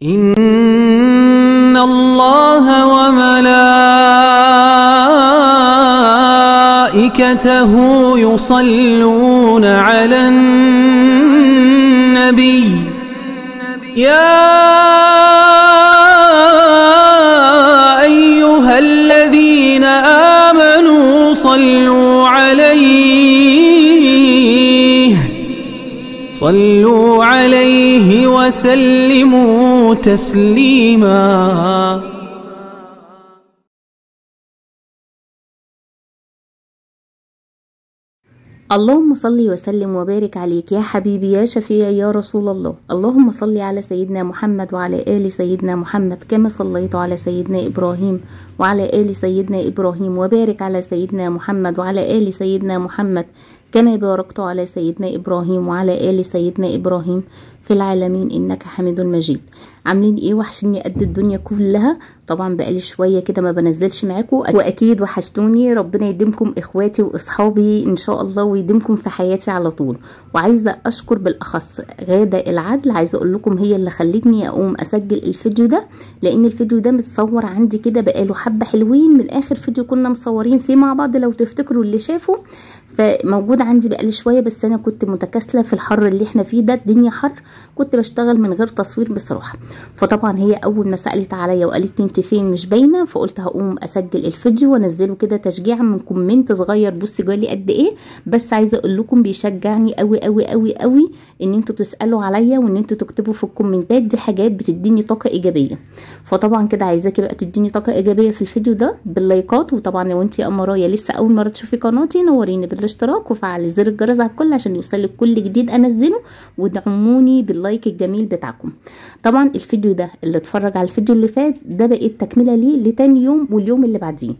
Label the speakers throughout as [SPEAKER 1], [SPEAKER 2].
[SPEAKER 1] إن الله وملائكته يصلون على النبي يا أيها الذين آمنوا صلوا عليه وسلموا تسليما.
[SPEAKER 2] اللهم صل وسلم وبارك عليك يا حبيبي يا شفيع يا رسول الله. اللهم صل على سيدنا محمد وعلى آل سيدنا محمد كما صليت على سيدنا إبراهيم وعلى آل سيدنا إبراهيم، وبارك على سيدنا محمد وعلى آل سيدنا محمد كما باركت على سيدنا إبراهيم وعلى آل سيدنا إبراهيم في العالمين إنك حميد مجيد. عاملين ايه؟ وحشني قد الدنيا كلها. طبعا بقالي شويه كده ما بنزلش معاكم، واكيد وحشتوني. ربنا يديمكم اخواتي واصحابي ان شاء الله ويديمكم في حياتي على طول. وعايزه اشكر بالاخص غاده العدل، عايزه اقول لكم هي اللي خلتني اقوم اسجل الفيديو ده، لان الفيديو ده متصور عندي كده بقاله حبه حلوين من اخر فيديو كنا مصورين فيه مع بعض لو تفتكروا اللي شافوا، فموجود عندي بقالي شويه، بس انا كنت متكاسله في الحر اللي احنا فيه ده، الدنيا حر، كنت بشتغل من غير تصوير بصراحه. فطبعا هي اول ما سالت عليا وقالت لي انت فين مش باينه، فقلت هقوم اسجل الفيديو وانزله كده تشجيعا من كومنت صغير. بصي جالي قد ايه، بس عايزه اقول لكم بيشجعني قوي قوي قوي قوي ان انتوا تسالوا عليا وان انتوا تكتبوا في الكومنتات، دي حاجات بتديني طاقه ايجابيه. فطبعا كده عايزاكي بقى تديني طاقه ايجابيه في الفيديو ده باللايكات. وطبعا لو انت يا امرايا لسه اول مره تشوفي قناتي، نوريني بالاشتراك وفعلي زر الجرس على الكل عشان يوصلك كل جديد انزله، ودعموني باللايك الجميل بتاعكم. طبعا الفيديو ده اللي اتفرج على الفيديو اللي فات ده بقت تكمله ليه لتاني يوم واليوم اللي بعديه.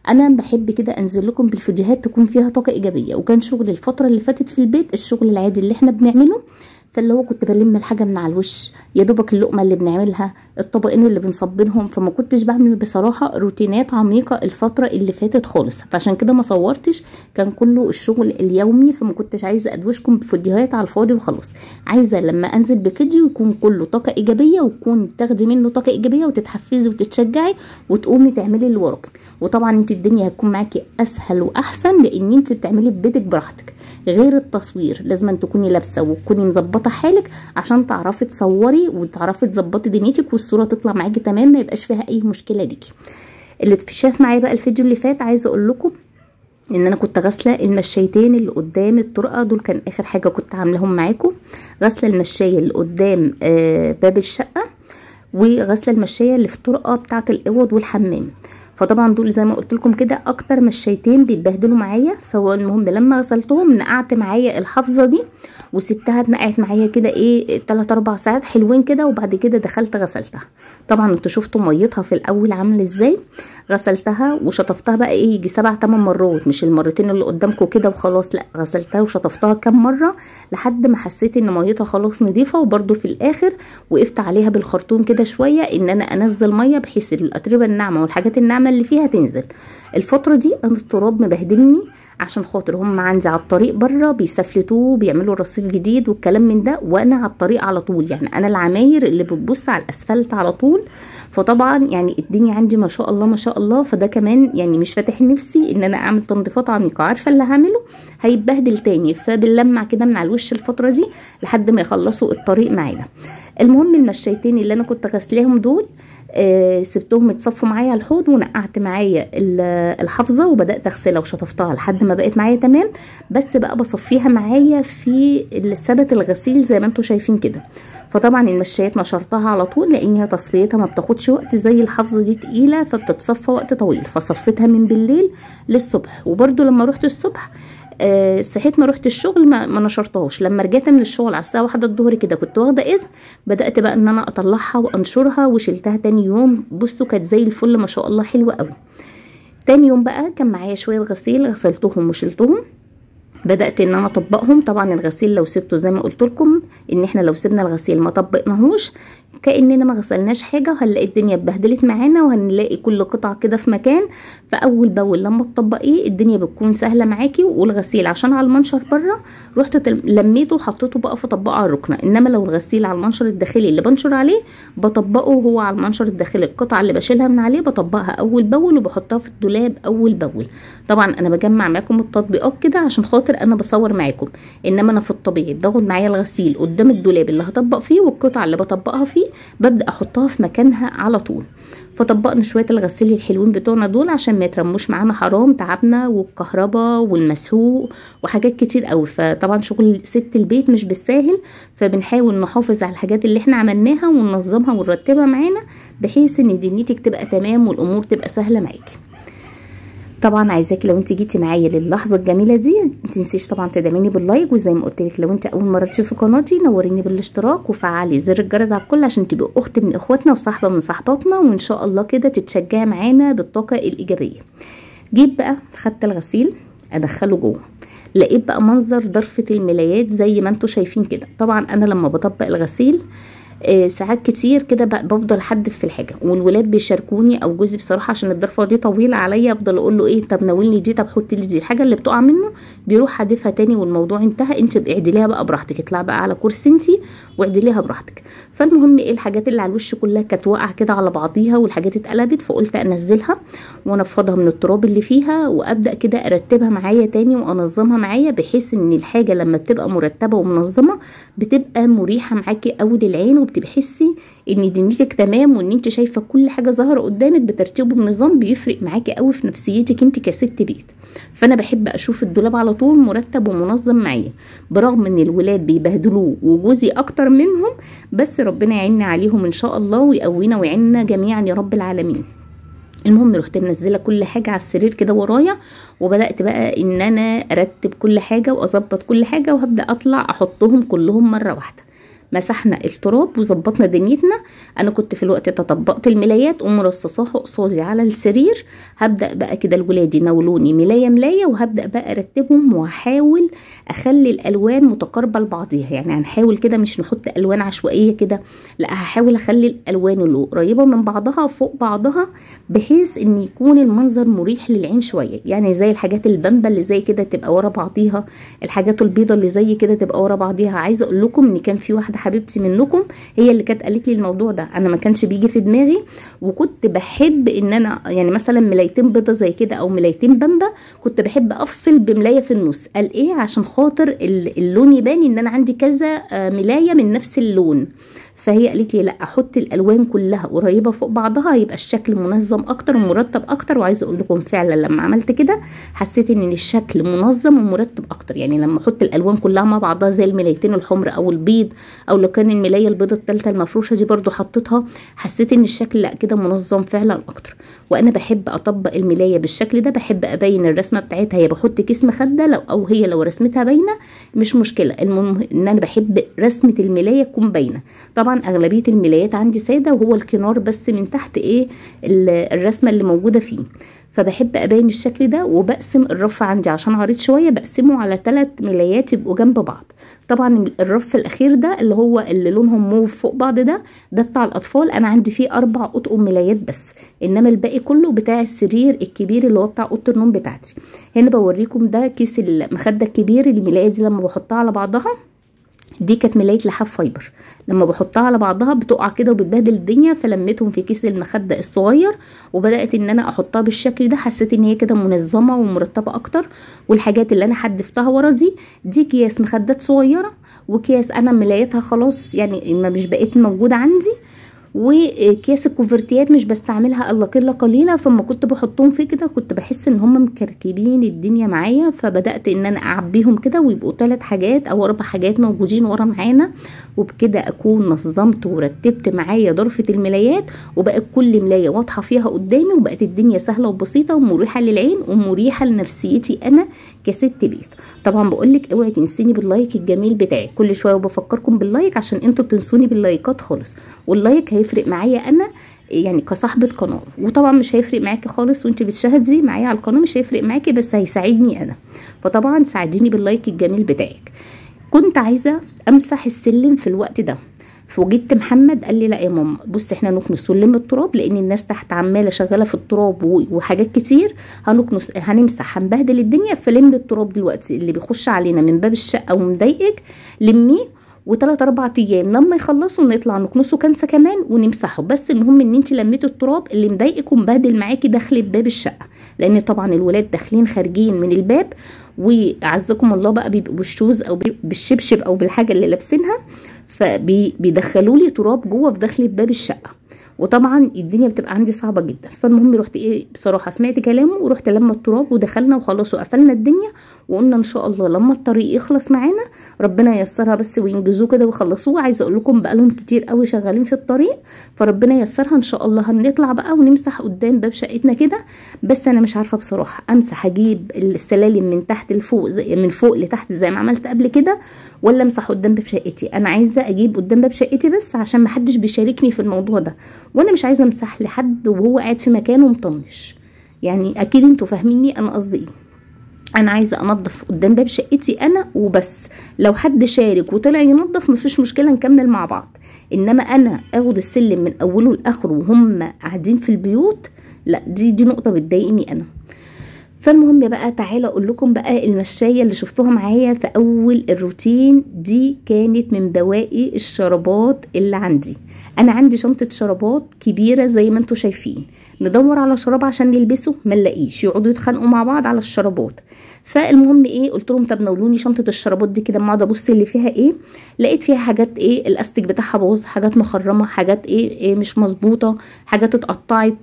[SPEAKER 2] انا بحب كده انزل لكم بالفيديوهات تكون فيها طاقه ايجابيه، وكان شغل الفتره اللي فاتت في البيت الشغل العادي اللي احنا بنعمله، فاللي هو كنت بلم الحاجه من على الوش، يا دوبك اللقمه اللي بنعملها، الطبقين اللي بنصبنهم، فما كنتش بعمل بصراحه روتينات عميقه الفتره اللي فاتت خالص، فعشان كده ما صورتش، كان كله الشغل اليومي، فما كنتش عايزه ادوشكم بفيديوهات على الفاضي وخلاص. عايزه لما انزل بفيديو يكون كله طاقه ايجابيه، ويكون تاخدي منه طاقه ايجابيه وتتحفزي وتتشجعي وتقومي تعملي اللي وراكي. وطبعا انت الدنيا هتكون معاكي اسهل واحسن لان انت بتعملي ببيتك براحتك، غير التصوير لازم تكوني لابسه وتكوني مظبطه حالك عشان تعرفي تصوري وتعرفي تظبطي دنيتك والصوره تطلع معاكي تمام، ما يبقاش فيها اي مشكله ليكي. اللي شاف معايا بقى الفيديو اللي فات، عايزه اقول لكم ان انا كنت غاسله المشايتين اللي قدام الطرقه، دول كان اخر حاجه كنت عاملاهم معاكم. غاسله المشايه اللي قدام باب الشقه، وغاسله المشايه اللي في الطرقه بتاعه الاوض والحمام. فطبعا دول زي ما قلت لكم كده اكتر مشايتين بيتبهدلوا معايا. فهو المهم لما غسلتهم نقعت معايا الحفظه دي وسبتها اتنقعت معايا كده ايه 3-4 ساعات حلوين كده، وبعد كده دخلت غسلتها. طبعا انتوا شفتوا ميتها في الاول عامل ازاي. غسلتها وشطفتها بقى ايه يجي 7-8 مرات، مش المرتين اللي قدامكم كده وخلاص، لا غسلتها وشطفتها كام مره لحد ما حسيت ان ميتها خلاص نضيفه. وبرده في الاخر وقفت عليها بالخرطوم كده شويه ان انا انزل ميه بحيث الاتربه الناعمه والحاجات الناعمه اللي فيها تنزل. الفتره دي انا التراب مبهدلني عشان خاطر هم عندي على الطريق بره بيسفلتوه بيعملوا رصيف جديد والكلام من ده، وانا على الطريق على طول، يعني انا العماير اللي بتبص على الاسفلت على طول. فطبعا يعني الدنيا عندي ما شاء الله ما شاء الله، فده كمان يعني مش فاتح نفسي ان انا اعمل تنظيفات عميقه، عارفه اللي هعمله هيتبهدل تاني، فبنلمع كده من على الوش الفتره دي لحد ما يخلصوا الطريق معانا. المهم المشايتين اللي انا كنت غسلاهم دول سبتهم يتصفوا معايا على الحوض، ونقعت معايا الحفظه وبدات اغسلها وشطفتها لحد ما بقت معايا تمام. بس بقى بصفيها معايا في السبت الغسيل زي ما انتم شايفين كده. فطبعا المشايات نشرتها على طول لان هي تصفيتها ما بتاخدش وقت زي الحفظه دي تقيله فبتتصفى وقت طويل، فصفيتها من بالليل للصبح. وبرده لما رحت الصبح صحيت ما رحت الشغل ما نشرتهاش. لما رجعت من الشغل على الساعه 1 الظهر كده كنت واخده اذن، بدات بقى ان انا اطلعها وانشرها وشلتها تاني يوم. بصوا كانت زي الفل ما شاء الله حلوه قوي. تاني يوم بقى كان معايا شويه غسيل غسلتهم وشلتهم، بدات ان انا اطبقهم. طبعا الغسيل لو سبته زي ما قلت لكم ان احنا لو سيبنا الغسيل ما طبقناهوش كأننا ما غسلناش حاجة، وهنلاقي الدنيا اتبهدلت معانا، وهنلاقي كل قطعة كده في مكان. فاول باول لما تطبقيه الدنيا بتكون سهلة معاكي. والغسيل عشان على المنشر بره رحت لميته وحطيته بقى فطبقه على الركنة، انما لو الغسيل على المنشر الداخلي اللي بنشر عليه بطبقه هو على المنشر الداخلي. القطعة اللي بشيلها من عليه بطبقها اول باول وبحطها في الدولاب اول باول. طبعا انا بجمع معاكم التطبيقات كده عشان خاطر انا بصور معاكم، انما انا في الطبيعي باخد معايا الغسيل قدام الدولاب اللي هطبق فيه، والقطعة اللي بطبقها فيه ببدأ احطها في مكانها على طول. فطبقنا شويه الغسيل الحلوين بتوعنا دول عشان ما يترموش معانا، حرام تعبنا والكهرباء والمسحوق وحاجات كتير قوي. فطبعا شغل ست البيت مش بالساهل، فبنحاول نحافظ على الحاجات اللي احنا عملناها وننظمها ونرتبها معانا بحيث ان دنيتك تبقى تمام والامور تبقى سهله معاكي. طبعا عايزاكي لو انت جيتي معايا للحظه الجميله دي متنسيش طبعا تدعميني باللايك، وزي ما قلت لك لو انت اول مره تشوفي قناتي نوريني بالاشتراك وفعلي زر الجرس على الكل عشان تبقي اخت من اخواتنا وصاحبه من صاحباتنا، وان شاء الله كده تتشجعي معانا بالطاقه الايجابيه. جيت بقى خدت الغسيل ادخله جوه، لقيت بقى منظر ضرفه الملايات زي ما انتم شايفين كده. طبعا انا لما بطبق الغسيل ساعات كتير كده بفضل احدف في الحاجه، والولاد بيشاركوني او جوزي بصراحه عشان الضرفه دي طويله عليا، افضل اقول له ايه طب ناولني دي، طب حطي لي دي. الحاجه اللي بتقع منه بيروح حادفها تاني والموضوع انتهى. انت اعدليها بقى براحتك، اطلعي بقى على كرسي انتي واعدليها براحتك. فالمهم ايه الحاجات اللي على الوش كلها كانت واقعه كده على بعضيها والحاجات اتقلبت، فقلت انزلها وانفضها من التراب اللي فيها وابدا كده ارتبها معايا تاني وانظمها معايا، بحيث ان الحاجه لما بتبقى مرتبه ومنظمه بتبقى مريحه معاكي قوي للعين، وبتحسي ان دنيتك تمام وان انت شايفه كل حاجه ظاهره قدامك بترتيب وبنظام. بيفرق معاكي قوي في نفسيتك انت كست بيت. فانا بحب اشوف الدولاب على طول مرتب ومنظم معايا، برغم ان الولاد بيبهدلوه وجوزي اكتر منهم، بس ربنا يعيننا عليهم ان شاء الله ويقوينا ويعيننا جميعا يا رب العالمين. المهم رحت منزله كل حاجه على السرير كده ورايا، وبدات بقى ان انا ارتب كل حاجه واظبط كل حاجه، وهبدا اطلع احطهم كلهم مره واحده. مسحنا التراب وظبطنا دنيتنا. انا كنت في الوقت ده طبقت الملايات ومرصصاها قصادي على السرير. هبدا بقى كده الولاد يناولوني ملايه ملايه، وهبدا بقى ارتبهم وهحاول اخلي الالوان متقاربه لبعضيها. يعني هنحاول كده مش نحط الوان عشوائيه كده، لا هحاول اخلي الالوان اللي قريبه من بعضها فوق بعضها، بحيث ان يكون المنظر مريح للعين شويه. يعني زي الحاجات البامبا اللي زي كده تبقى ورا بعضيها، الحاجات البيضه اللي زي كده تبقى ورا بعضيها. عايزه اقول لكم ان كان في واحده حبيبتي منكم هي اللي كانت قالت لي الموضوع ده، انا ما كانش بيجي في دماغي، وكنت بحب ان انا يعني مثلا ملايتين بيضه زي كده او ملايتين بامبا كنت بحب افصل بملايه في النص. قال ايه؟ عشان خاطر اللون يبان ان انا عندي كذا ملايه من نفس اللون. فهي قالت لي لا احط الالوان كلها قريبه فوق بعضها يبقى الشكل منظم اكتر ومرتب اكتر. وعايزه اقول لكم فعلا لما عملت كده حسيت ان الشكل منظم ومرتب اكتر. يعني لما احط الالوان كلها مع بعضها زي الملايتين الحمر او البيض، او لو كان الملايه البيضه الثالثه المفروشه دي برضو حطيتها، حسيت ان الشكل لا كده منظم فعلا اكتر. وانا بحب اطبق الملايه بالشكل ده، بحب ابين الرسمه بتاعتها. هي بحط كيس مخده او هي لو رسمتها باينه مش مشكله، المهم ان انا بحب رسمه الملايه تكون باينه. طبعا اغلبيه الملايات عندي ساده وهو الكنار بس من تحت ايه الرسمه اللي موجوده فيه. فبحب ابين الشكل ده، وبقسم الرف عندي عشان عريض شويه بقسمه على 3 ملايات يبقوا جنب بعض. طبعا الرف الاخير ده اللي هو اللي لونهم موف فوق بعض ده بتاع الاطفال، انا عندي فيه 4 اطقم ملايات بس، انما الباقي كله بتاع السرير الكبير اللي هو بتاع اوضه النوم بتاعتي. هنا بوريكم ده كيس المخده الكبير. الملايه دي لما بحطها على بعضها، دي كانت ملايه لحاف فايبر، لما بحطها على بعضها بتقع كده وبتبهدل الدنيا، فلميتهم في كيس المخده الصغير وبدات ان انا احطها بالشكل ده. حسيت ان هي كده منظمه ومرتبه اكتر. والحاجات اللي انا حدفتها ورا دي اكياس مخدات صغيره، واكياس انا ملايتها خلاص يعني ما مش بقيت موجوده عندي، وكياس الكوفرتيات مش بستعملها الا قله قليله. فما كنت بحطهم فيه كده كنت بحس ان هم مكركبين الدنيا معايا، فبدات ان انا اعبيهم كده ويبقوا 3 حاجات او 4 حاجات موجودين ورا معانا، وبكده اكون نظمت ورتبت معايا ظرفه الملايات، وبقت كل ملايه واضحه فيها قدامي، وبقت الدنيا سهله وبسيطه ومريحه للعين ومريحه لنفسيتي انا كست بيت. طبعا بقولك اوعي تنسيني باللايك الجميل بتاعك، كل شويه وبفكركم باللايك عشان انتوا بتنسوني باللايكات خالص، واللايك هيفرق معايا انا يعني كصاحبه قناه، وطبعا مش هيفرق معاكي خالص وانت بتشاهدي معايا على القناه، مش هيفرق معاكي بس هيساعدني انا. فطبعا ساعديني باللايك الجميل بتاعك. كنت عايزه امسح السلم في الوقت ده، فوجدت محمد قال لي لا يا ماما بص احنا نكنس ونلم التراب، لان الناس تحت عماله شغاله في التراب وحاجات كتير، هنكنس هنمسح هنبهدل الدنيا، فلم التراب دلوقتي اللي بيخش علينا من باب الشقه ومضايقك لميه، و3 4 ايام لما يخلصوا نطلع نكنسه كنسه كمان ونمسحه. بس المهم ان انت لميتي التراب اللي مضايقك ومبهدل معاكي داخل باب الشقه، لان طبعا الولاد داخلين خارجين من الباب، وعزكم الله بقى بيبقوا بالشوز او بالشبشب او بالحاجه اللي لابسينها، فبيدخلوا لي تراب جوه في داخل باب الشقه، وطبعا الدنيا بتبقى عندي صعبه جدا. فالمهم رحت ايه بصراحه سمعت كلامه ورحت لما التراب ودخلنا وخلاص وقفلنا الدنيا، وقلنا ان شاء الله لما الطريق يخلص معانا ربنا ييسرها بس وينجزوه كده ويخلصوه. عايزه اقول لكم بقالهم كتير قوي شغالين في الطريق، فربنا ييسرها ان شاء الله هنطلع بقى ونمسح قدام باب شقتنا كده. بس انا مش عارفه بصراحه امسح اجيب السلالم من تحت لفوق من فوق لتحت زي ما عملت قبل كده، ولا امسح قدام باب شقتي. انا عايزه اجيب قدام باب شقتي بس عشان محدش بيشاركني في الموضوع ده، وانا مش عايزه امسح لحد وهو قاعد في مكانه مطنش. يعني اكيد انتوا فاهميني انا قصدي ايه. انا عايزه انضف قدام باب شقتي انا وبس، لو حد شارك وطلع ينضف مفيش مشكله نكمل مع بعض، انما انا اخد السلم من اوله لاخره وهم قاعدين في البيوت لا، دي نقطه بتضايقني انا. فالمهم بقى تعالى اقول لكم بقى المشايه اللي شفتوها معايا في اول الروتين دي كانت من بواقي الشرابات اللي عندي. انا عندي شنطه شرابات كبيره زي ما انتم شايفين، ندور على شراب عشان نلبسه ما نلاقيش، يقعدوا يتخانقوا مع بعض على الشرابات. فالمهم ايه قلت لهم طب ناولوني شنطه الشرابات دي كده، اما اقعد ابص اللي فيها ايه، لقيت فيها حاجات ايه الاستيك بتاعها باظ، حاجات مخرمه، حاجات ايه مش مظبوطه، حاجات اتقطعت.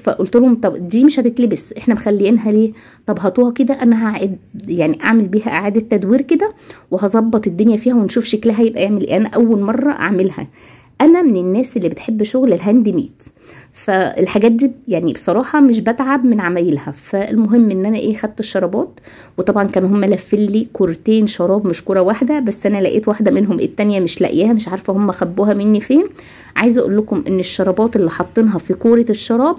[SPEAKER 2] فقلت لهم طب دي مش هتتلبس احنا مخليينها ليه، طب هاتوها كده انا هعد يعني اعمل بيها اعاده تدوير كده وهظبط الدنيا فيها ونشوف شكلها يبقى يعمل ايه. انا اول مره اعملها، انا من الناس اللي بتحب شغل الهاند ميد، فالحاجات دي يعني بصراحه مش بتعب من عمايلها. فالمهم ان انا ايه خدت الشرابات، وطبعا كانوا هم لفين لي كورتين شراب مش كوره واحده، بس انا لقيت واحده منهم التانيه مش لاقياها، مش عارفه هم خبوها مني فين. عايزه اقول لكم ان الشرابات اللي حاطينها في كوره الشراب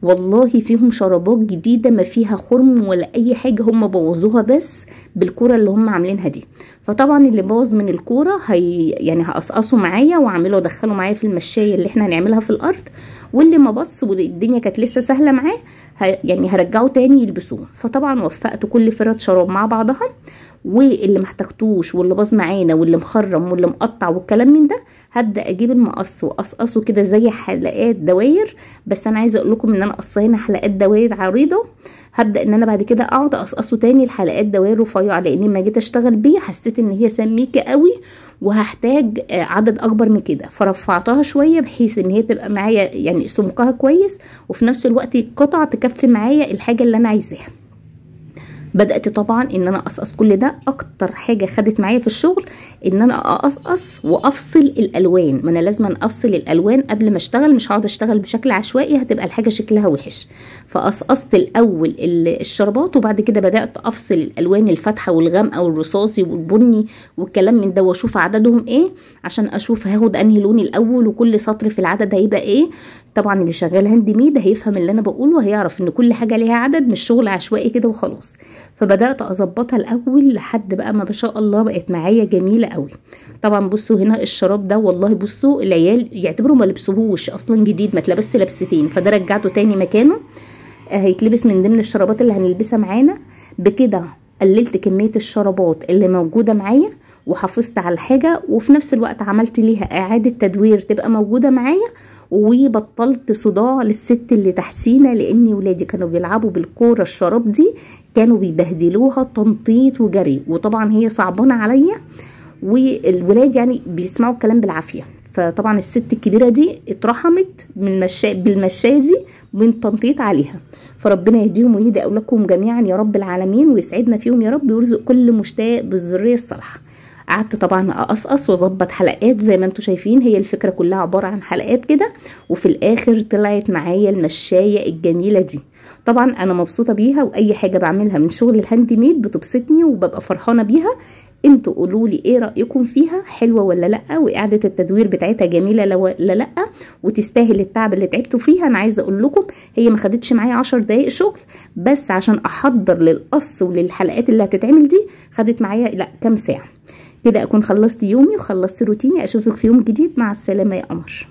[SPEAKER 2] والله فيهم شرابات جديده ما فيها خرم ولا اي حاجه، هم بوظوها بس بالكوره اللي هم عاملينها دي. فطبعا اللي باظ من الكوره يعني هقصقصه معايا واعمله ادخله معايا في المشايه اللي احنا هنعملها في الارض، واللي ما بص والدنيا كانت لسه سهله معاه يعني هرجعه تاني يلبسوه. فطبعا وفقت كل فرد شراب مع بعضها، واللي محتاجتوش واللي باظ معانا واللي مخرم واللي مقطع والكلام من ده هبدا اجيب المقص واقصقصه كده زي حلقات دواير. بس انا عايزه اقول لكم ان انا قصينا حلقات دواير عريضه، هبدا ان انا بعد كده اقعد اقصقصه تاني الحلقات دواير رفيعه، لان لما جيت اشتغل بيه حسيت ان هي سميكه قوي وهحتاج عدد اكبر من كده، فرفعتها شويه بحيث ان هي تبقى معايا يعني سمكها كويس، وفي نفس الوقت القطعه تكفي معايا الحاجه اللي انا عايزاها. بدأت طبعا ان انا اقصقص كل ده. اكتر حاجة خدت معايا في الشغل ان انا اقصقص وافصل الالوان، ما انا لازم افصل الالوان قبل ما اشتغل، مش هقعد اشتغل بشكل عشوائي هتبقى الحاجة شكلها وحش. فقصقصت الاول الشربات، وبعد كده بدأت افصل الالوان الفاتحة والغامقة والرصاصي والبني والكلام من ده، واشوف عددهم ايه عشان اشوف هاخد انهي لون الاول، وكل سطر في العدد هيبقى ايه. طبعا اللي شغال هاند ميد هيفهم اللي انا بقوله وهيعرف ان كل حاجه ليها عدد، مش شغل عشوائي كده وخلاص. فبدات اظبطها الاول لحد بقى ما شاء الله بقت معايا جميله قوي. طبعا بصوا هنا الشراب ده والله بصوا العيال يعتبروا ما لبسوهوش اصلا جديد، ما اتلبس لبستين، فده رجعته تاني مكانه هيتلبس من ضمن الشرابات اللي هنلبسها معانا. بكده قللت كميه الشرابات اللي موجوده معايا وحافظت على الحاجه، وفي نفس الوقت عملت ليها اعاده تدوير تبقى موجوده معايا، وبطلت صداع للست اللي تحتينا، لان ولادي كانوا بيلعبوا بالكوره الشراب دي كانوا بيبهدلوها تنطيط وجري، وطبعا هي صعبانه عليا والولاد يعني بيسمعوا الكلام بالعافيه. فطبعا الست الكبيره دي اترحمت من بالمشايه دي من تنطيط عليها. فربنا يهديهم ويهدي اولادكم جميعا يا رب العالمين، ويسعدنا فيهم يا رب، ويرزق كل مشتاق بالذريه الصالحه. قعدت طبعا اقصقص واظبط حلقات زي ما انتم شايفين، هي الفكره كلها عباره عن حلقات كده، وفي الاخر طلعت معايا المشايه الجميله دي. طبعا انا مبسوطه بيها، واي حاجه بعملها من شغل الهاند ميد بتبسطني وببقى فرحانه بيها. انتوا قولوا لي ايه رايكم فيها، حلوه ولا لا، واعاده التدوير بتاعتها جميله ولا لا، وتستاهل التعب اللي تعبتوا فيها. انا عايزه اقول لكم هي ما خدتش معايا 10 دقايق شغل، بس عشان احضر للقص وللحلقات اللي هتتعمل دي خدت معايا لا كام ساعه. كده اكون خلصت يومي وخلصت روتيني. اشوفك في يوم جديد، مع السلامة يا قمر.